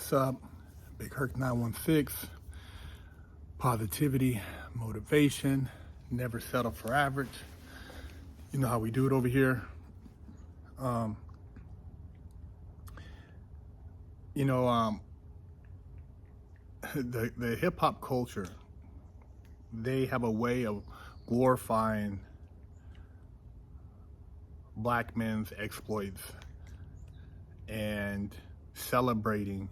What's up? BigHerc916. Positivity, motivation, never settle for average. You know how we do it over here. The hip hop culture, they have a way of glorifying black men's exploits and celebrating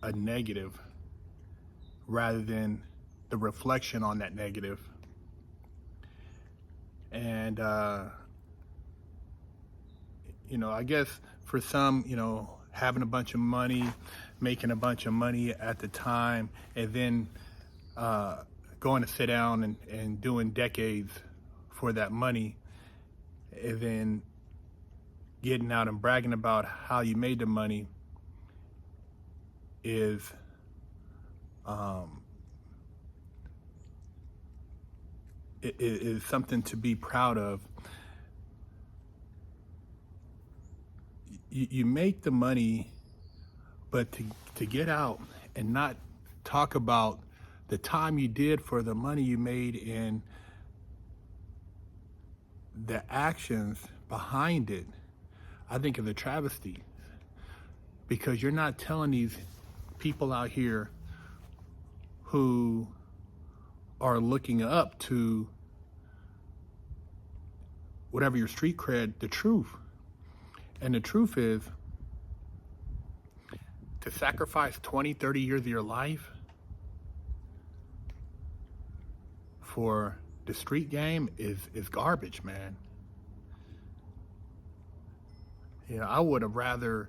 a negative rather than the reflection on that negative. And I guess for some, having a bunch of money, making a bunch of money at the time, and then going to sit down and doing decades for that money, and then getting out and bragging about how you made the money is something to be proud of. You make the money, but to get out and not talk about the time you did for the money you made and the actions behind it, I think is a travesty, because you're not telling these people out here who are looking up to whatever your street cred, the truth. And the truth is, to sacrifice 20, 30 years of your life for the street game is garbage, man. I would have rather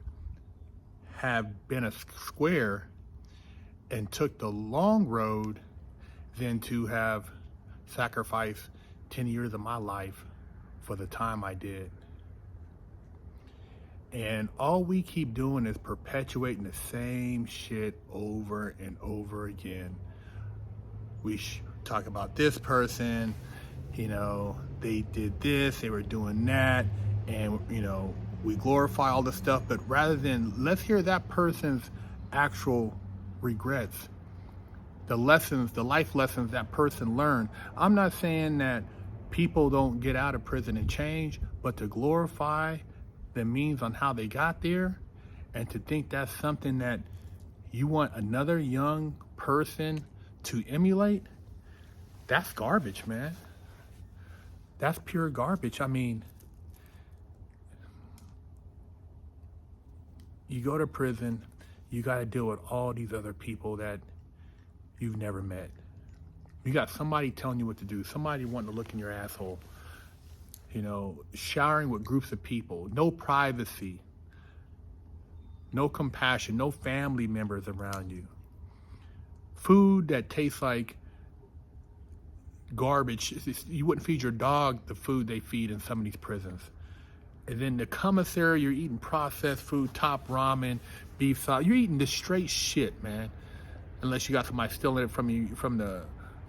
have been a square and took the long road than to have sacrificed 10 years of my life for the time I did. And all we keep doing is perpetuating the same shit over and over again. We talk about this person, they did this, they were doing that, and we glorify all this stuff, but rather than let's hear that person's actual regrets, the lessons, the life lessons that person learned. I'm not saying that people don't get out of prison and change, but to glorify the means on how they got there, and to think that's something that you want another young person to emulate, that's garbage, man. That's pure garbage. I mean, you go to prison, you got to deal with all these other people that you've never met. You got somebody telling you what to do, somebody wanting to look in your asshole, showering with groups of people, no privacy, no compassion, no family members around you. Food that tastes like garbage. You wouldn't feed your dog the food they feed in some of these prisons. And then the commissary, you're eating processed food, top ramen, beef sauce. You're eating this straight shit, man. Unless you got somebody stealing it from you from the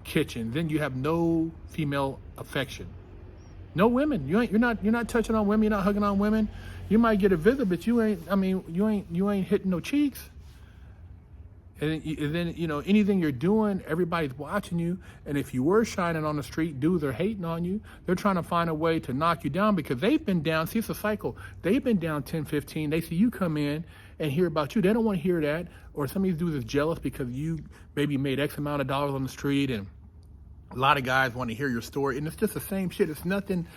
kitchen. Then you have no female affection. No women. You're not touching on women. You're not hugging on women. You might get a visit, but you ain't hitting no cheeks. And then anything you're doing, everybody's watching you. And if you were shining on the street, dudes are hating on you. They're trying to find a way to knock you down because they've been down. See, it's a cycle. They've been down 10, 15. They see you come in and hear about you. They don't want to hear that. Or some of these dudes is jealous because you maybe made X amount of dollars on the street, and a lot of guys want to hear your story. And it's just the same shit. It's nothing.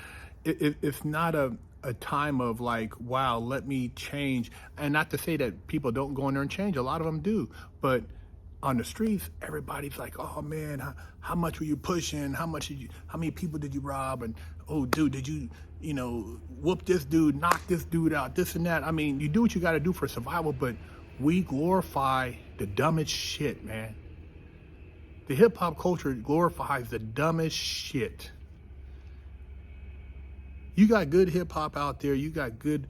It's not a time of like, wow, let me change. And not to say that people don't go in there and change. A lot of them do. But on the streets, everybody's like, oh man, how much were you pushing? How many people did you rob? And oh dude, did you whoop this dude, knock this dude out, this and that. I mean, you do what you got to do for survival, but we glorify the dumbest shit, man. The hip hop culture glorifies the dumbest shit. You got good hip hop out there. You got good,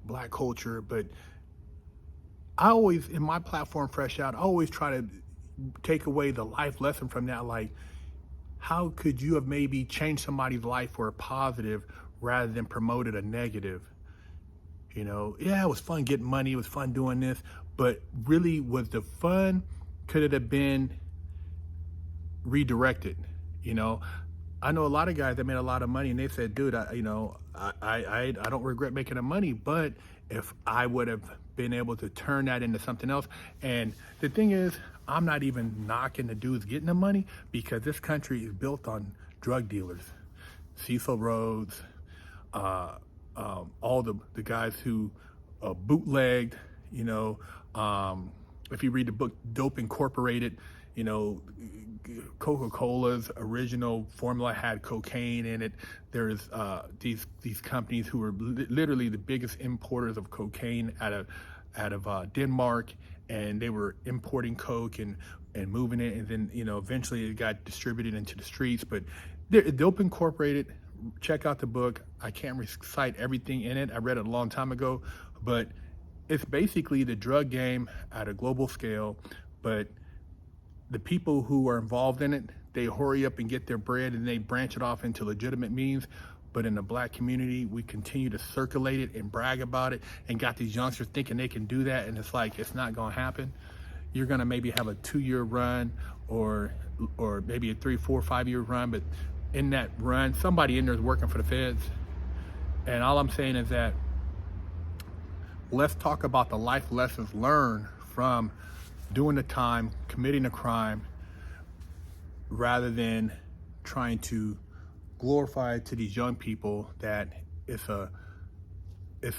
black culture. But I always, in my platform, Fresh Out, I always try to take away the life lesson from that. Like, how could you have maybe changed somebody's life for a positive rather than promoted a negative? You know, yeah, it was fun getting money, it was fun doing this, but really was the fun, could it have been redirected? You know, I know a lot of guys that made a lot of money and they said, dude, I don't regret making the money, but if I would have been able to turn that into something else. And the thing is, I'm not even knocking the dudes getting the money, because this country is built on drug dealers. Cecil Rhodes, all the guys who bootlegged, you know, if you read the book Dope Incorporated, you know, Coca-Cola's original formula had cocaine in it. There's these companies who were literally the biggest importers of cocaine out of Denmark, and they were importing coke and moving it, and then, you know, eventually it got distributed into the streets. But Dope Incorporated, check out the book. I can't recite everything in it. I read it a long time ago, but it's basically the drug game at a global scale. But the people who are involved in it, they hurry up and get their bread and they branch it off into legitimate means. But in the black community, we continue to circulate it and brag about it, and got these youngsters thinking they can do that. And it's like, it's not gonna happen. You're gonna maybe have a 2-year run, or maybe a 3, 4, 5-year run, but in that run, somebody in there is working for the feds. And all I'm saying is that let's talk about the life lessons learned from doing the time, committing a crime, rather than trying to glorify to these young people that it's a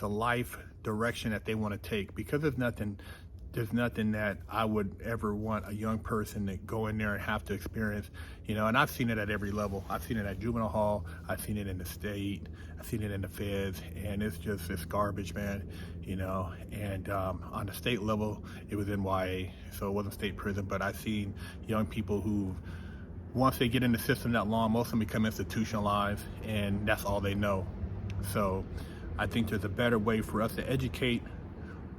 life direction that they want to take. Because there's nothing that I would ever want a young person to go in there and have to experience, you know. And I've seen it at every level. I've seen it at juvenile hall, I've seen it in the state, I've seen it in the feds, and it's garbage, man, you know. And on the state level, it was NYA, so it wasn't state prison, but I've seen young people who, once they get in the system that long, most of them become institutionalized, and that's all they know. So I think there's a better way for us to educate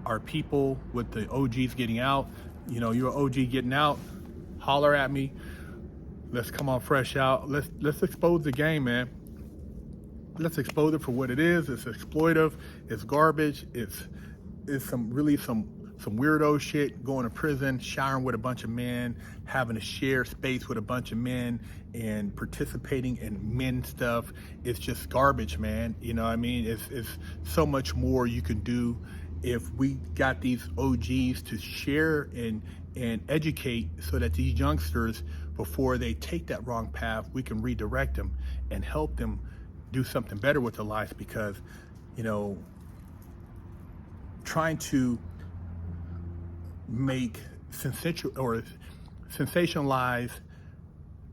our people with the OGs getting out. You know, you're an OG getting out, holler at me. Let's come on fresh out. Let's expose the game, man. Let's expose it for what it is. It's exploitive, it's garbage, it's some weirdo shit, going to prison, showering with a bunch of men, having to share space with a bunch of men, and participating in men stuff. It's just garbage, man. You know what I mean? It's so much more you can do if we got these OGs to share and educate, so that these youngsters, before they take that wrong path, we can redirect them and help them do something better with their lives. Because, you know, trying to make sensationalize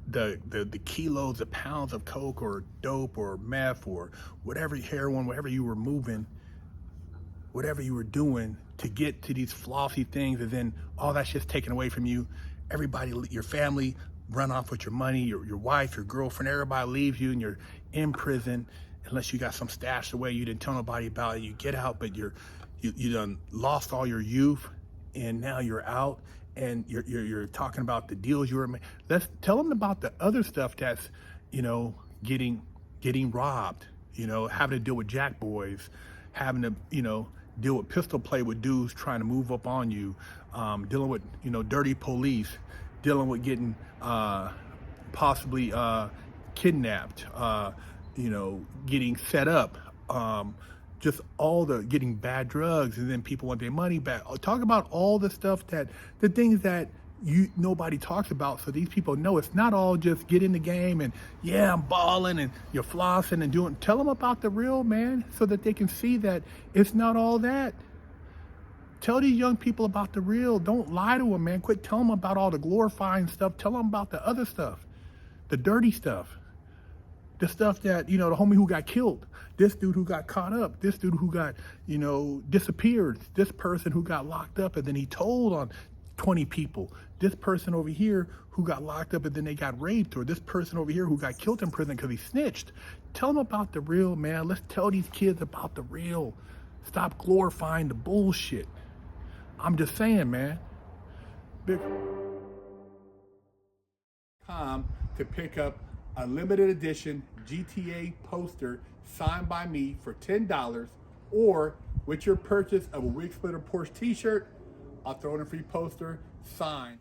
the kilos, the pounds of coke or dope or meth or whatever, heroin, whatever you were moving, whatever you were doing to get to these flossy things, and then all that shit's taken away from you. Everybody, your family, run off with your money, your wife, your girlfriend, everybody leaves you, and you're in prison, unless you got some stashed away you didn't tell nobody about it. You get out, but you done lost all your youth, and now you're out, and you're talking about the deals you were making. Let's tell them about the other stuff that's, you know, getting robbed, you know, having to deal with jack boys, having to, you know, deal with pistol play with dudes trying to move up on you, dealing with, you know, dirty police, dealing with getting possibly kidnapped, you know, getting set up, just all the getting bad drugs, and then people want their money back. Talk about all the stuff the things that nobody talks about, so these people know it's not all just get in the game and, yeah, I'm balling and you're flossing and doing. Tell them about the real, man, so that they can see that it's not all that. Tell these young people about the real. Don't lie to them, man. Quit telling them about all the glorifying stuff. Tell them about the other stuff, the dirty stuff, the stuff that, you know, the homie who got killed, this dude who got caught up, this dude who got, you know, disappeared, this person who got locked up and then he told on 20 people, this person over here who got locked up and then they got raped, or this person over here who got killed in prison because he snitched. Tell them about the real, man. Let's tell these kids about the real. Stop glorifying the bullshit. I'm just saying, man. To pick up a limited edition GTA poster signed by me for $10, or With your purchase of a Wig Splitter Porsche t-shirt, I'll throw in a free poster, signed.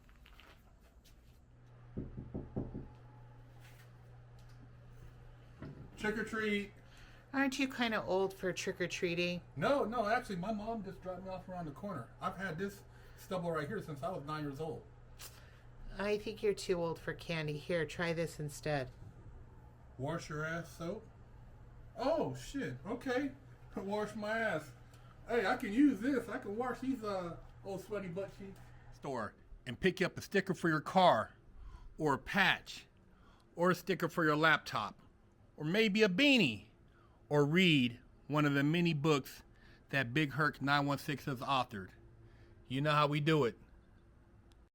Trick or treat. Aren't you kind of old for trick-or-treating? No, actually, my mom just dropped me off around the corner. I've had this stubble right here since I was 9 years old. I think you're too old for candy. Here, try this instead. Wash your ass soap? Oh, shit. Okay. Wash my ass. Hey, I can use this. I can wash these old sweaty butt cheeks. Store and pick you up a sticker for your car, or a patch, or a sticker for your laptop, or maybe a beanie, or read one of the many books that BigHerc916 has authored. You know how we do it.